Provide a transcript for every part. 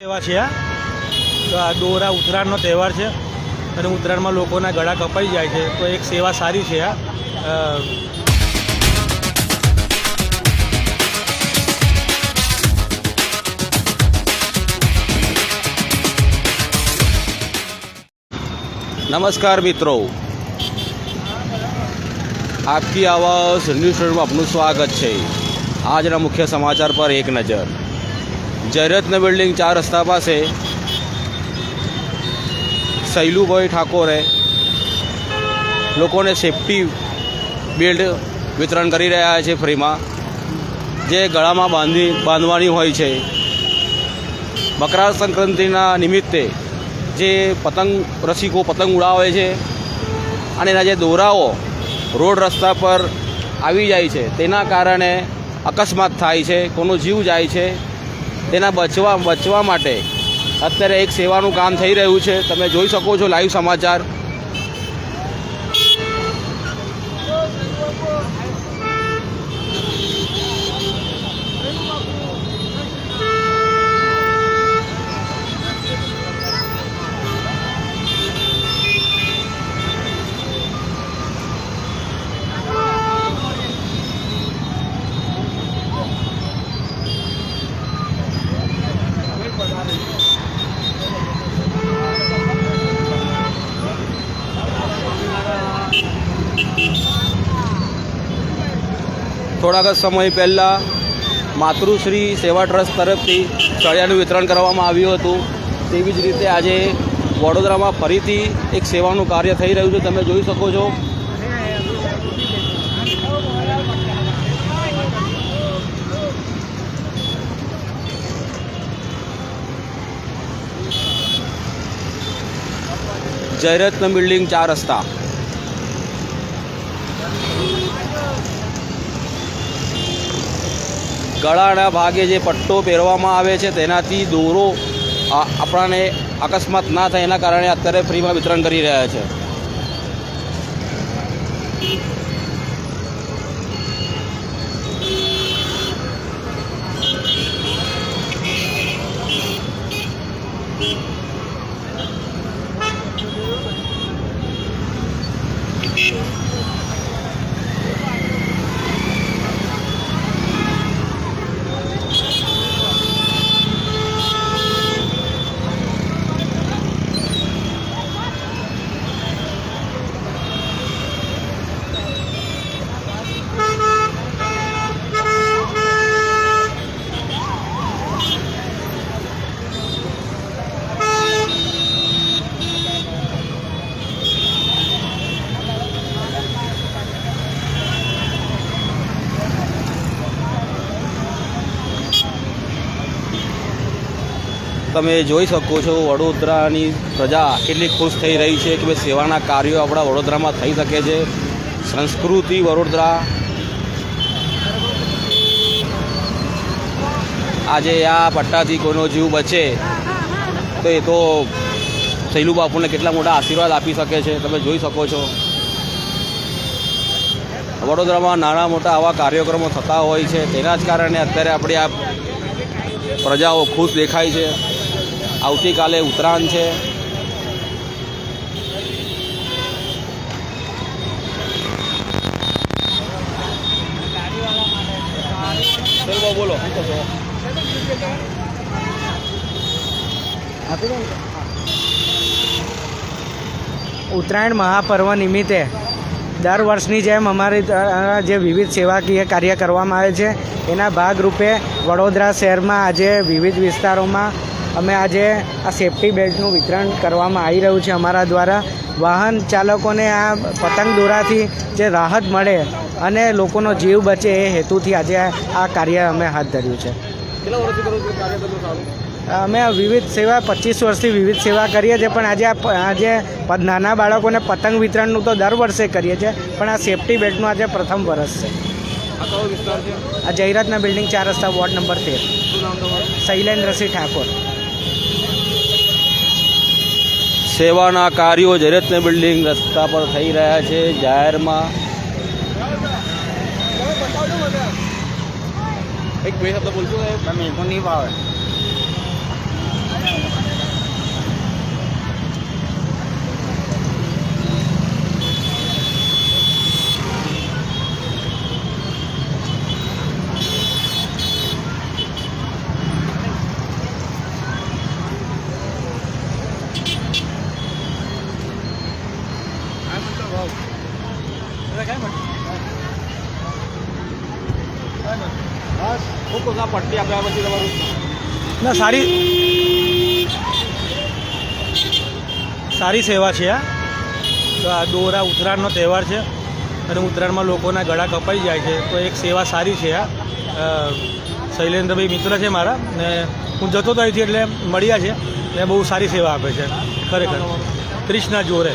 તહેવાર છે તો આ દોરા ઉત્તરાયણનો તહેવાર છે અને ઉત્તરાયણમાં લોકોના ગળા કપાઈ જાય છે તો એક સેવા સારી છે નમસ્કાર મિત્રો, આપકી આવાज़ ન્યૂઝ ચેનલમાં આપનું સ્વાગત છે। આજના મુખ્ય સમાચાર પર એક નજર। જયરત્ન બિલ્ડિંગ 4 રસ્તા પાસે શૈલુભાઈ ઠાકોરે લોકોને સેફટી બેલ્ટ વિતરણ કરી રહ્યા છે ફ્રીમાં, જે ગળામાં બાંધવાની હોય છે। મકર સંક્રાંતિના નિમિત્તે જે પતંગ રસિકો પતંગ ઉડાવે છે અને એના જે દોરાઓ રોડ રસ્તા પર આવી જાય છે તેના કારણે અકસ્માત થાય છે, કોનો જીવ જાય છે। તેના બચવા માટે અત્યારે એક સેવાનું કામ થઈ રહ્યું છે। તમે જોઈ શકો છો લાઈવ સમાચાર। થોડાક જ સમય પહેલાં માતૃશ્રી સેવા ટ્રસ્ટ તરફથી ચળિયાનું વિતરણ કરવામાં આવ્યું હતું। તેવી જ રીતે આજે વડોદરામાં ફરીથી એક સેવાનું કાર્ય થઈ રહ્યું છે, તમે જોઈ શકો છો। જયરત્ન બિલ્ડિંગ 4 રસ્તા। ગળાના ભાગે જે પટ્ટો પહેરવામાં આવે છે તેનાથી દોરો આપણને અકસ્માત ના થાય એના કારણે અત્યારે ફ્રીમાં વિતરણ કરી રહ્યા છે। તમે જોઈ શકો છો વડોદરાની પ્રજા કેટલી ખુશ થઈ રહી છે કે ભાઈ સેવાના કાર્યો આપણા વડોદરામાં થઈ શકે છે। સંસ્કૃતિ વડોદરા આજે આ પટ્ટાથી કોઈનો જીવ બચે તો એ તો શૈલુ બાપુને કેટલા મોટા આશીર્વાદ આપી શકે છે, તમે જોઈ શકો છો। વડોદરામાં નાના મોટા આવા કાર્યક્રમો થતા હોય છે, તેના જ કારણે અત્યારે આપણી આ પ્રજાઓ ખુશ દેખાય છે। આવતીકાલે ઉત્તરાયણ છે। બોલો ઉત્તરાયણ મહાપર્વ નિમિત્તે દર વર્ષની જેમ અમારી જે વિવિધ સેવાકીય કાર્ય કરવામાં આવે છે એના ભાગરૂપે વડોદરા શહેરમાં આજે વિવિધ વિસ્તારોમાં અમે આજે આ સેફટી બેલ્ટનું વિતરણ કરવામાં આવી રહ્યું છે અમારા દ્વારા। વાહન ચાલકોને આ પતંગ દોરાથી જે રાહત મળે અને લોકોનો જીવ બચે એ હેતુથી આજે આ કાર્ય અમે હાથ ધર્યું છે। કેટલા વર્ષથી કરો છો કાર્ય તમે ચાલુ? અમે વિવિધ સેવા 25 વર્ષથી વિવિધ સેવા કરીએ છીએ, પણ આજે નાના બાળકોને પતંગ વિતરણનું તો દર વર્ષે કરીએ છીએ, પણ આ સેફટી બેલ્ટનું આજે પ્રથમ વર્ષ છે। આ કયો વિસ્તાર છે? આ જયરત્ન બિલ્ડિંગ 4 રસ્તા વોર્ડ નંબર 13। શું નામ તમારું? શૈલેન્દ્રસિંહ ઠાકોર। સેવાના કાર્યો જયરત્ન બિલ્ડિંગ રસ્તા પર થઈ રહ્યા છે જાહેરમાં। એક બે શબ્દ બોલશો સાહેબ? મેં નહીં ભાવે। પટ્ટી આપ્યા પછી તમારું ના સારી સેવા છે આ. તો આ દોરા ઉત્તરાયણનો તહેવાર છે અને ઉત્તરાયણમાં લોકોના ગળા કપાઈ જાય છે, તો એક સેવા સારી છે આ. શૈલેન્દ્રભાઈ મિત્ર છે મારા ને હું જતો તો અહીંથી એટલે મળ્યા છે ને બહુ સારી સેવા આપે છે ખરેખર. ક્રિષ્ના જોરે.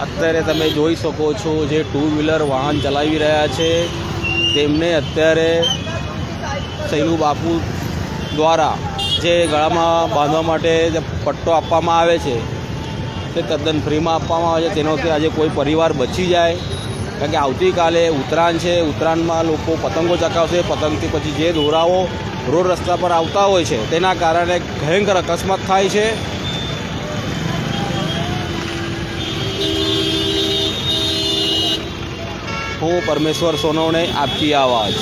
અત્યારે તમે જોઈ શકો છો જે ટુ વ્હીલર વાહન ચલાવી રહ્યા છે તેમને અત્યારે સૈનુ બાપુ દ્વારા જે ગળામાં બાંધવા માટે જે પટ્ટો આપવામાં આવે છે તે તદ્દન ફ્રીમાં આપવામાં આવે છે. તેનાથી આજે કોઈ પરિવાર બચી જાય, કારણ કે આવતીકાલે ઉત્તરાયણ છે. ઉત્તરાયણમાં લોકો પતંગો ચગાવશે. પતંગથી પછી જે દોરાઓ રોડ રસ્તા પર આવતા હોય છે તેના કારણે ભયંકર અકસ્માત થાય છે. હું પરમેશ્વર સોનવણે આપકી આવાજ.